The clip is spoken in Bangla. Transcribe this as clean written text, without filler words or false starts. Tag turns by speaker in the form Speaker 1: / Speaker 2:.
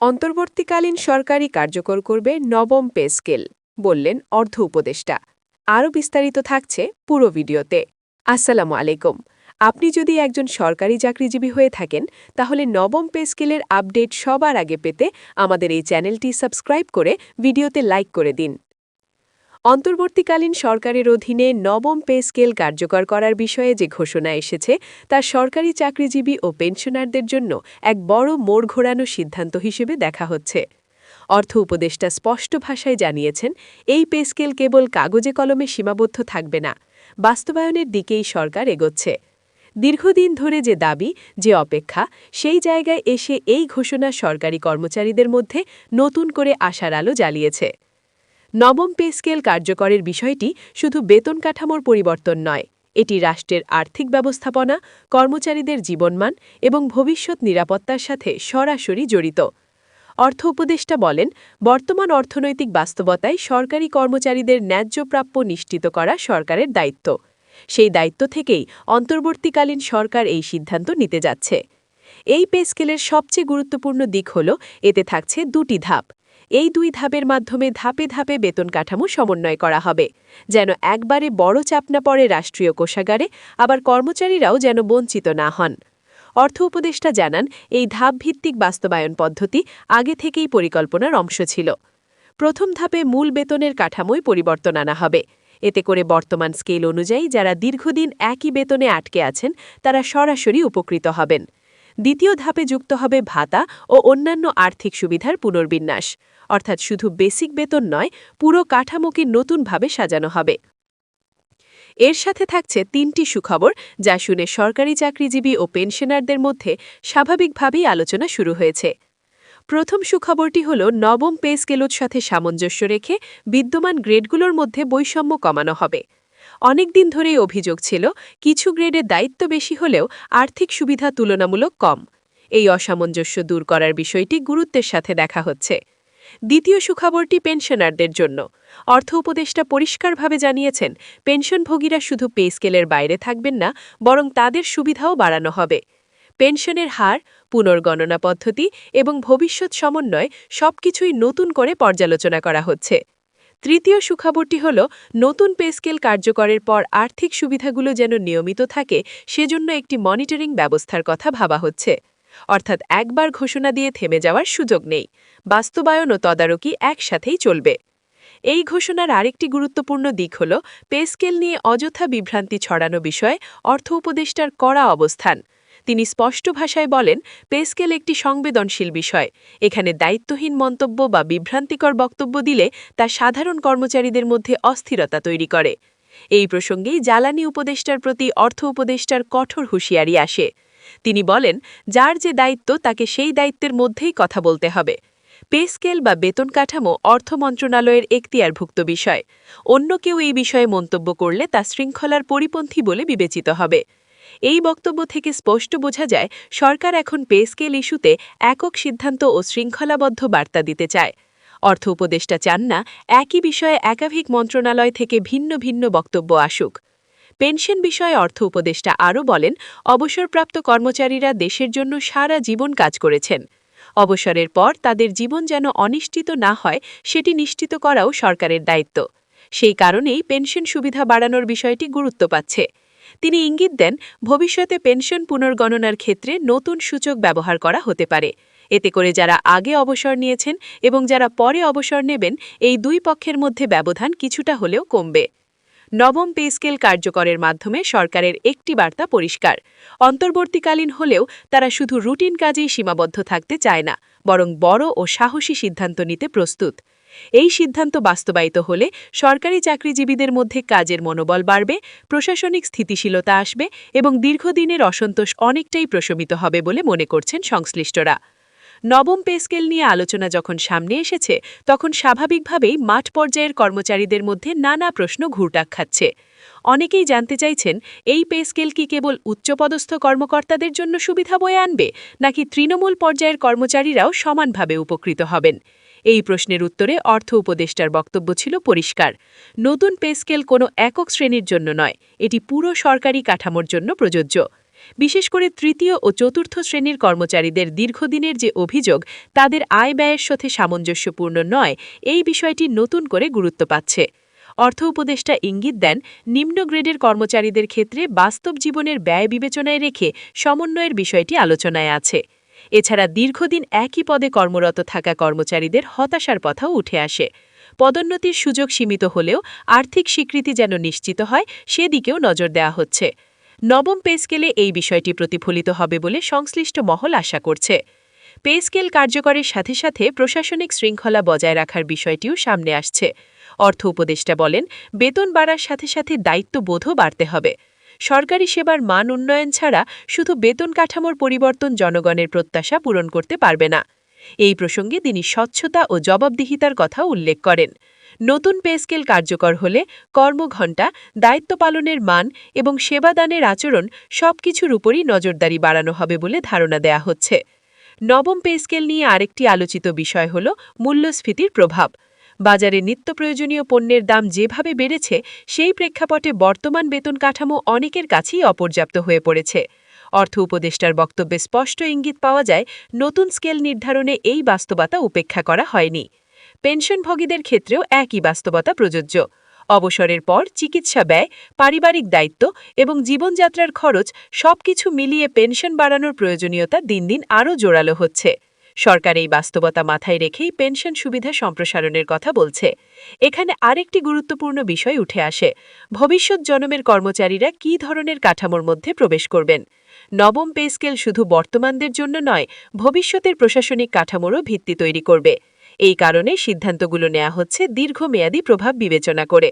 Speaker 1: অন্তর্বর্তীকালীন সরকারই কার্যকর করবে নবম পে স্কেল, বললেন অর্থ উপদেষ্টা। আরও বিস্তারিত থাকছে পুরো ভিডিওতে। আসসালামু আলাইকুম। আপনি যদি একজন সরকারি চাকরিজীবী হয়ে থাকেন, তাহলে নবম পে স্কেলের আপডেট সবার আগে পেতে আমাদের এই চ্যানেলটি সাবস্ক্রাইব করে ভিডিওতে লাইক করে দিন। অন্তর্বর্তীকালীন সরকারের অধীনে নবম পে স্কেল কার্যকর করার বিষয়ে যে ঘোষণা এসেছে, তা সরকারি চাকরিজীবী ও পেনশনারদের জন্য এক বড় মোড় ঘোরানো সিদ্ধান্ত হিসেবে দেখা হচ্ছে। অর্থ উপদেষ্টা স্পষ্ট ভাষায় জানিয়েছেন, এই পে স্কেল কেবল কাগজে কলমে সীমাবদ্ধ থাকবে না, বাস্তবায়নের দিকেই সরকার এগোচ্ছে। দীর্ঘদিন ধরে যে দাবি, যে অপেক্ষা, সেই জায়গায় এসে এই ঘোষণা সরকারি কর্মচারীদের মধ্যে নতুন করে আশার আলো জ্বালিয়েছে। নবম পে স্কেল কার্যকরের বিষয়টি শুধু বেতন কাঠামোর পরিবর্তন নয়, এটি রাষ্ট্রের আর্থিক ব্যবস্থাপনা, কর্মচারীদের জীবনমান এবং ভবিষ্যৎ নিরাপত্তার সাথে সরাসরি জড়িত। অর্থ উপদেষ্টা বলেন, বর্তমান অর্থনৈতিক বাস্তবতায় সরকারি কর্মচারীদের ন্যায্য প্রাপ্য নিশ্চিত করা সরকারের দায়িত্ব। সেই দায়িত্ব থেকেই অন্তর্বর্তীকালীন সরকার এই সিদ্ধান্ত নিতে যাচ্ছে। এই পে স্কেলের সবচেয়ে গুরুত্বপূর্ণ দিক হল, এতে থাকছে দুটি ধাপ। এই দুই ধাপের মাধ্যমে ধাপে ধাপে বেতন কাঠামো সমন্বয় করা হবে, যেন একবারে বড় চাপ না পড়ে রাষ্ট্রীয় কোষাগারে, আবার কর্মচারীরাও যেন বঞ্চিত না হন। অর্থ উপদেষ্টা জানান, এই ধাপভিত্তিক বাস্তবায়ন পদ্ধতি আগে থেকেই পরিকল্পনার অংশ ছিল। প্রথম ধাপে মূল বেতনের কাঠামোয় পরিবর্তন আনা হবে। এতে করে বর্তমান স্কেল অনুযায়ী যারা দীর্ঘদিন একই বেতনে আটকে আছেন, তারা সরাসরি উপকৃত হবেন। দ্বিতীয় ধাপে যুক্ত হবে ভাতা ও অন্যান্য আর্থিক সুবিধার পুনর্বিন্যাস, অর্থাৎ শুধু বেসিক বেতন নয়, পুরো কাঠামোকে নতুনভাবে সাজানো হবে। এর সাথে থাকছে তিনটি সুখবর, যা শুনে সরকারি চাকরিজীবী ও পেনশনারদের মধ্যে স্বাভাবিকভাবেই আলোচনা শুরু হয়েছে। প্রথম সুখবরটি হল, নবম পে স্কেলের সাথে সামঞ্জস্য রেখে বিদ্যমান গ্রেডগুলোর মধ্যে বৈষম্য কমানো হবে। অনেকদিন ধরেই অভিযোগ ছিল, কিছু গ্রেডের দায়িত্ব বেশি হলেও আর্থিক সুবিধা তুলনামূলক কম। এই অসামঞ্জস্য দূর করার বিষয়টি গুরুত্বের সাথে দেখা হচ্ছে। দ্বিতীয় সুখবরটি পেনশনারদের জন্য। অর্থ উপদেষ্টা পরিষ্কারভাবে জানিয়েছেন, পেনশনভোগীরা শুধু পে স্কেলের বাইরে থাকবেন না, বরং তাদের সুবিধাও বাড়ানো হবে। পেনশনের হার, পুনর্গণনা পদ্ধতি এবং ভবিষ্যৎ সমন্বয় সবকিছুই নতুন করে পর্যালোচনা করা হচ্ছে। তৃতীয় সুখবরটি হল, নতুন পে স্কেল কার্যকরের পর আর্থিক সুবিধাগুলো যেন নিয়মিত থাকে, সেজন্য একটি মনিটরিং ব্যবস্থার কথা ভাবা হচ্ছে। অর্থাৎ একবার ঘোষণা দিয়ে থেমে যাওয়ার সুযোগ নেই, বাস্তবায়ন ও তদারকি একসাথেই চলবে। এই ঘোষণার আরেকটি গুরুত্বপূর্ণ দিক হল, পে স্কেল নিয়ে অযথা বিভ্রান্তি ছড়ানো বিষয়ে অর্থ উপদেষ্টার কড়া অবস্থান। তিনি স্পষ্ট ভাষায় বলেন, পে স্কেল একটি সংবেদনশীল বিষয়। এখানে দায়িত্বহীন মন্তব্য বা বিভ্রান্তিকর বক্তব্য দিলে তা সাধারণ কর্মচারীদের মধ্যে অস্থিরতা তৈরি করে। এই প্রসঙ্গেই জ্বালানি উপদেষ্টার প্রতি অর্থ উপদেষ্টার কঠোর হুঁশিয়ারি আসে। তিনি বলেন, যার যে দায়িত্ব তাকে সেই দায়িত্বের মধ্যেই কথা বলতে হবে। পে স্কেল বা বেতন কাঠামো অর্থ মন্ত্রণালয়ের এখতিয়ারভুক্ত বিষয়। অন্য কেউ এই বিষয়ে মন্তব্য করলে তা শৃঙ্খলার পরিপন্থী বলে বিবেচিত হবে। এই বক্তব্য থেকে স্পষ্ট বোঝা যায়, সরকার এখন পে স্কেল ইস্যুতে একক সিদ্ধান্ত ও শৃঙ্খলাবদ্ধ বার্তা দিতে চায়। অর্থ উপদেষ্টা চান না, একই বিষয়ে একাধিক মন্ত্রণালয় থেকে ভিন্ন ভিন্ন বক্তব্য আসুক। পেনশন বিষয়ে অর্থ উপদেষ্টা আরও বলেন, অবসরপ্রাপ্ত কর্মচারীরা দেশের জন্য সারা জীবন কাজ করেছেন। অবসরের পর তাদের জীবন যেন অনিশ্চিত না হয়, সেটি নিশ্চিত করাও সরকারের দায়িত্ব। সেই কারণেই পেনশন সুবিধা বাড়ানোর বিষয়টি গুরুত্ব পাচ্ছে। তিনি ইঙ্গিত দেন, ভবিষ্যতে পেনশন পুনর্গণনার ক্ষেত্রে নতুন সূচক ব্যবহার করা হতে পারে। এতে করে যারা আগে অবসর নিয়েছেন এবং যারা পরে অবসর নেবেন, এই দুই পক্ষের মধ্যে ব্যবধান কিছুটা হলেও কমবে। নবম পে স্কেল কার্যকরের মাধ্যমে সরকারের একটি বার্তা পরিষ্কার, অন্তর্বর্তীকালীন হলেও তারা শুধু রুটিন কাজেই সীমাবদ্ধ থাকতে চায় না, বরং বড় ও সাহসী সিদ্ধান্ত নিতে প্রস্তুত। এই সিদ্ধান্ত বাস্তবায়িত হলে সরকারি চাকরিজীবীদের মধ্যে কাজের মনোবল বাড়বে, প্রশাসনিক স্থিতিশীলতা আসবে এবং দীর্ঘদিনের অসন্তোষ অনেকটাই প্রশমিত হবে বলে মনে করছেন সংশ্লিষ্টরা। নবম পে স্কেল নিয়ে আলোচনা যখন সামনে এসেছে, তখন স্বাভাবিকভাবেই মাঠ পর্যায়ের কর্মচারীদের মধ্যে নানা প্রশ্ন ঘুরপাক খাচ্ছে। অনেকেই জানতে চাইছেন, এই পে স্কেল কি কেবল উচ্চপদস্থ কর্মকর্তাদের জন্য সুবিধা বয়ে আনবে, নাকি তৃণমূল পর্যায়ের কর্মচারীরাও সমানভাবে উপকৃত হবেন? এই প্রশ্নের উত্তরে অর্থ উপদেষ্টার বক্তব্য ছিল পরিষ্কার, নতুন পে স্কেল কোনো একক শ্রেণীর জন্য নয়, এটি পুরো সরকারি কাঠামোর জন্য প্রযোজ্য। বিশেষ করে তৃতীয় ও চতুর্থ শ্রেণীর কর্মচারীদের দীর্ঘদিনের যে অভিযোগ তাদের আয় ব্যয়ের সাথে সামঞ্জস্যপূর্ণ নয়, এই বিষয়টি নতুন করে গুরুত্ব পাচ্ছে। অর্থ উপদেষ্টা ইঙ্গিত দেন, নিম্ন গ্রেডের কর্মচারীদের ক্ষেত্রে বাস্তব জীবনের ব্যয় বিবেচনায় রেখে সমন্বয়ের বিষয়টি আলোচনায় আছে। এছাড়া দীর্ঘদিন একই পদে কর্মরত থাকা কর্মচারীদের হতাশার কথাও উঠে আসে। পদোন্নতির সুযোগ সীমিত হলেও আর্থিক স্বীকৃতি যেন নিশ্চিত হয়, সেদিকেও নজর দেওয়া হচ্ছে। নবম পে স্কেলে এই বিষয়টি প্রতিফলিত হবে বলে সংশ্লিষ্ট মহল আশা করছে। পে স্কেল কার্যকরের সাথে সাথে প্রশাসনিক শৃঙ্খলা বজায় রাখার বিষয়টিও সামনে আসছে। অর্থ উপদেষ্টা বলেন, বেতন বাড়ার সাথে সাথে দায়িত্ববোধও বাড়তে হবে। সরকারি সেবার মান উন্নয়ন ছাড়া শুধু বেতন কাঠামোর পরিবর্তন জনগণের প্রত্যাশা পূরণ করতে পারবে না। এই প্রসঙ্গে তিনি স্বচ্ছতা ও জবাবদিহিতার কথা উল্লেখ করেন। নতুন পে স্কেল কার্যকর হলে কর্মঘণ্টা, দায়িত্ব পালনের মান এবং সেবাদানের আচরণ সবকিছুর উপরই নজরদারি বাড়ানো হবে বলে ধারণা দেয়া হচ্ছে। নবম পে স্কেল নিয়ে আরেকটি আলোচিত বিষয় হল মূল্যস্ফীতির প্রভাব। বাজারে নিত্য প্রয়োজনীয় পণ্যের দাম যেভাবে বেড়েছে, সেই প্রেক্ষাপটে বর্তমান বেতন কাঠামো অনেকের কাছেই অপর্যাপ্ত হয়ে পড়েছে। অর্থ উপদেষ্টার বক্তব্যে স্পষ্ট ইঙ্গিত পাওয়া যায়, নতুন স্কেল নির্ধারণে এই বাস্তবতা উপেক্ষা করা হয়নি। পেনশনভোগীদের ক্ষেত্রেও একই বাস্তবতা প্রযোজ্য। অবসরের পর চিকিৎসা ব্যয়, পারিবারিক দায়িত্ব এবং জীবনযাত্রার খরচ সবকিছু মিলিয়ে পেনশন বাড়ানোর প্রয়োজনীয়তা দিন দিন আরও জোরালো হচ্ছে। সরকার এই বাস্তবতা মাথায় রেখেই পেনশন সুবিধা সম্প্রসারণের কথা বলছে। এখানে আরেকটি গুরুত্বপূর্ণ বিষয় উঠে আসে, ভবিষ্যৎ জন্মের কর্মচারীরা কী ধরনের কাঠামোর মধ্যে প্রবেশ করবেন। নবম পে স্কেল শুধু বর্তমানদের জন্য নয়, ভবিষ্যতের প্রশাসনিক কাঠামোরও ভিত্তি তৈরি করবে। এই কারণে সিদ্ধান্তগুলো নেওয়া হচ্ছে দীর্ঘমেয়াদী প্রভাব বিবেচনা করে।